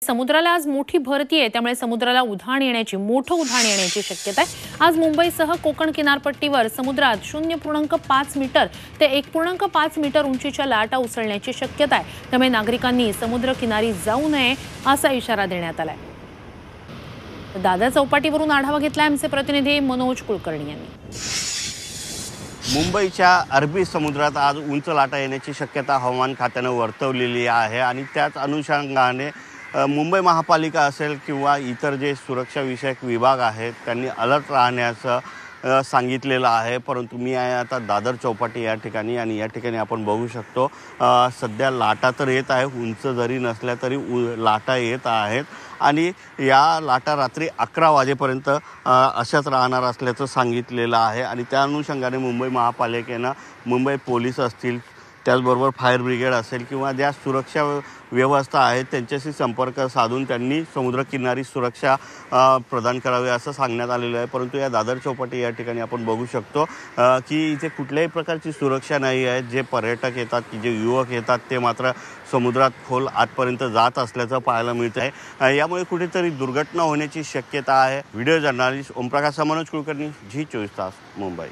समुद्राला आज मोठी भरती आहे, त्यामुळे समुद्राला मोठं उधाण येण्याची शक्यता आहे। आज मुंबईसह कोकण किनारपट्टीवर समुद्रात 0.5 मीटर ते 1.5 मीटर उंचीच्या लाटा उसळण्याची शक्यता आहे। त्यामुळे नागरिकांनी समुद्र किनारी जाऊ नये असा इशारा देण्यात आलाय। दादर चौपाटीवरून आढावा घेतलाय आमचे प्रतिनिधी मनोज कुलकर्णी यांनी। मुंबईच्या अरबी समुद्रात आज उंच लाटा येण्याची शक्यता हवामान खात्याने वर्तवलेली आहे आणि त्याच अनुषंगाने मुंबई महापालिका असेल किंवा इतर जे सुरक्षा विषयक विभाग आहेत त्यांनी अलर्ट राहण्याचं सांगितलेलं आहे। परंतु मी आहे आता दादर चौपाटी या ठिकाणी आणि या ठिकाणी आपण बघू शकतो सध्या लाटा तर येत आहे, उंच जरी नसल्या तरी लाटा येत आहेत आणि या लाटा रात्री 11 वाजेपर्यंत अशाच राहणार असल्याचं सांगितलेलं आहे। आणि त्या अनुषंगाने मुंबई महापालिकेनं मुंबई पोलीस असतील, त्याचबरोबर फायर ब्रिगेड असेल किंवा ज्या सुरक्षा व्यवस्था आहेत त्यांच्याशी संपर्क साधून त्यांनी समुद्रकिनारी सुरक्षा प्रदान करावी असं सांगण्यात आलेलं आहे। परंतु या दादर चौपाटी या ठिकाणी आपण बघू शकतो की इथे कुठल्याही प्रकारची सुरक्षा नाही आहे। जे पर्यटक येतात की जे युवक येतात ते मात्र समुद्रात खोल आतपर्यंत जात असल्याचं पाहायला मिळत आहे। यामुळे कुठेतरी दुर्घटना होण्याची शक्यता आहे। Video journalist Omprakash Manoj Kulkarni, Zee 24 तास, मुंबई।